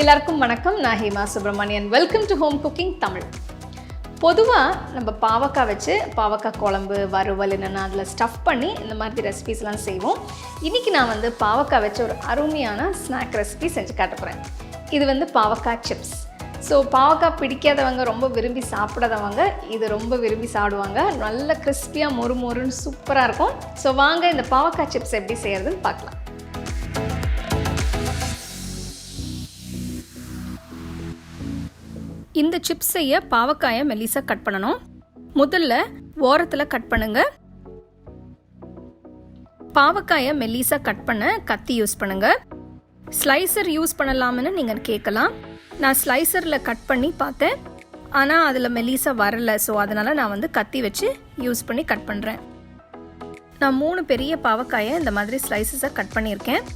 எல்லாருக்கும் வணக்கம். நான் Hema Subramanian. Welcome to home cooking Tamil. பொதுவாக நம்ம பாவக்காய் வச்சு பாவக்காய் குழம்பு, வறுவல் என்னென்னா அதில் ஸ்டஃப் பண்ணி இந்த மாதிரி ரெசிபீஸ்லாம் செய்வோம். இன்றைக்கி நான் பாவக்காய் வச்சு ஒரு அருமையான ஸ்நாக் ரெசிபி செஞ்சு காட்ட போகிறேன். இது பாவக்காய் சிப்ஸ். ஸோ பாவக்காய் பிடிக்காதவங்க, ரொம்ப விரும்பி சாப்பிடாதவங்க இது ரொம்ப விரும்பி சாப்பிடுவாங்க. நல்ல கிறிஸ்பியாக மொறு மொறுன்னு சூப்பராக இருக்கும். ஸோ வாங்க இந்த பாவக்காய் சிப்ஸ் எப்படி செய்கிறதுன்னு பார்க்கலாம். இந்த சிப்ஸ் செய்ய பாவக்காயை மெல்லிசா கட் பண்ணணும். முதல்ல ஓரத்தில் கட் பண்ணுங்க. பாவக்காயை மெல்லிசா கட் பண்ண கத்தி யூஸ் பண்ணுங்க. ஸ்லைசர் யூஸ் பண்ணலாம்னு நீங்கள் கேட்கலாம். நான் ஸ்லைசரில் கட் பண்ணி பார்த்தேன், ஆனால் அதில் மெல்லிசா வரல. ஸோ அதனால் நான் கத்தி வச்சு யூஸ் பண்ணி கட் பண்ணுறேன். நான் 3 பெரிய பாவக்காயை இந்த மாதிரி ஸ்லைசஸாக கட் பண்ணியிருக்கேன்.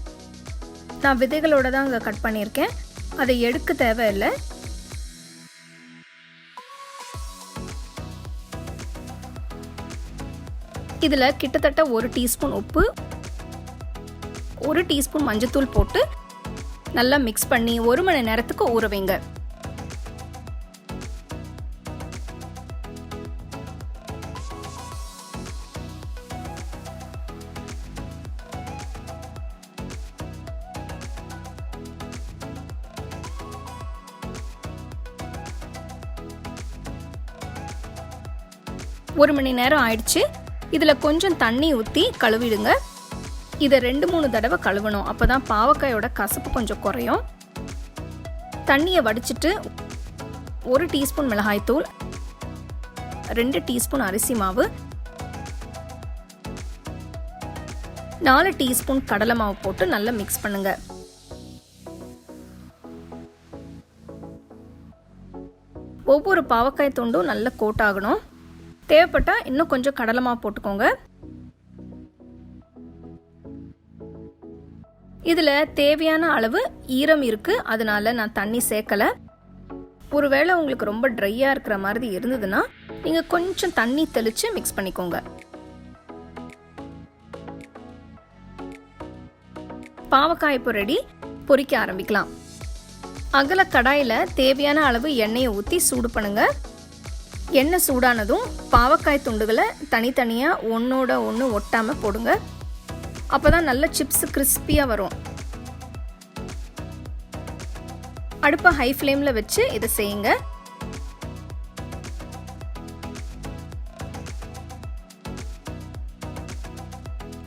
நான் விதைகளோடு தான் அங்கே கட் பண்ணியிருக்கேன். அதை எடுக்க தேவையில்லை. இதில் கிட்டத்தட்ட 1 டீஸ்பூன் உப்பு, 1 டீஸ்பூன் மஞ்சத்தூள் போட்டு நல்லா மிக்ஸ் பண்ணி 1 மணி நேரத்துக்கு ஊற வைங்க. ஒரு மணி நேரம் ஆயிடுச்சு. இதில் கொஞ்சம் தண்ணி ஊற்றி கழுவிடுங்க. இதை 2-3 தடவை கழுவணும். அப்போ தான் பாவக்காயோட கசப்பு கொஞ்சம் குறையும். தண்ணியை வடிச்சிட்டு 1 டீஸ்பூன் மிளகாய்த்தூள், 2 டீஸ்பூன் அரிசி மாவு, 4 டீஸ்பூன் கடலை மாவு போட்டு நல்லா மிக்ஸ் பண்ணுங்க. ஒவ்வொரு பாவக்காய் துண்டும் நல்லா கோட் ஆகணும். தேவைப்பட்டால் இன்னும் கொஞ்சம் கடலை மாவு போட்டுக்கோங்க. இதில் தேவையான அளவு ஈரம் இருக்குது, அதனால நான் தண்ணி சேர்க்கலை. ஒருவேளை உங்களுக்கு ரொம்ப ட்ரையாக இருக்கிற மாதிரி இருந்ததுன்னா நீங்கள் கொஞ்சம் தண்ணி தெளித்து மிக்ஸ் பண்ணிக்கோங்க. பாவக்காய் இப்போ ரெடி. பொரிக்க ஆரம்பிக்கலாம். அகல கடாயில் தேவையான அளவு எண்ணெயை ஊற்றி சூடு பண்ணுங்க. எண்ணெய் சூடானதும் பாவக்காய் துண்டுகளை தனித்தனியாக ஒன்றோட ஒன்று ஒட்டாமல் போடுங்க. அப்போ தான் நல்ல சிப்ஸ் கிறிஸ்பியாக வரும். அடுப்பை ஹை ஃப்ளேமில் வச்சு இதை செய்யுங்க.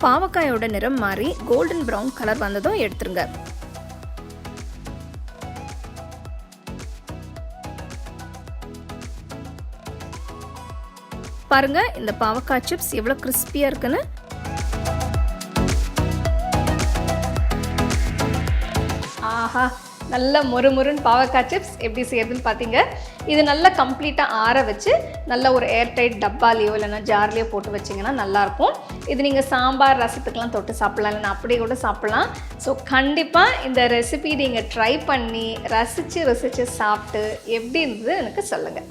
பாவக்காயோட நிறம் மாறி கோல்டன் ப்ரௌன் கலர் வந்ததும் எடுத்துருங்க. பாருங்க, இந்த பாவக்காய் சிப்ஸ் எவ்வளோ கிறிஸ்பியாக இருக்குன்னு. ஆஹா, நல்ல மொறுமொறுன்னு பாவக்காய் சிப்ஸ் எப்படி செய்யறதுன்னு பார்த்தீங்க. இது நல்லா கம்ப்ளீட்டாக ஆற வச்சு நல்ல ஒரு ஏர்டைட் டப்பாலேயோ இல்லைன்னா ஜார்லேயோ போட்டு வச்சிங்கன்னா நல்லாயிருக்கும். இது நீங்கள் சாம்பார், ரசத்துக்கெலாம் தொட்டு சாப்பிட்லாம், இல்லைன்னா அப்படியே கூட சாப்பிட்லாம். ஸோ கண்டிப்பாக இந்த ரெசிபி நீங்கள் ட்ரை பண்ணி ரசித்து சாப்பிட்டு எப்படி இருந்தது எனக்கு சொல்லுங்கள்.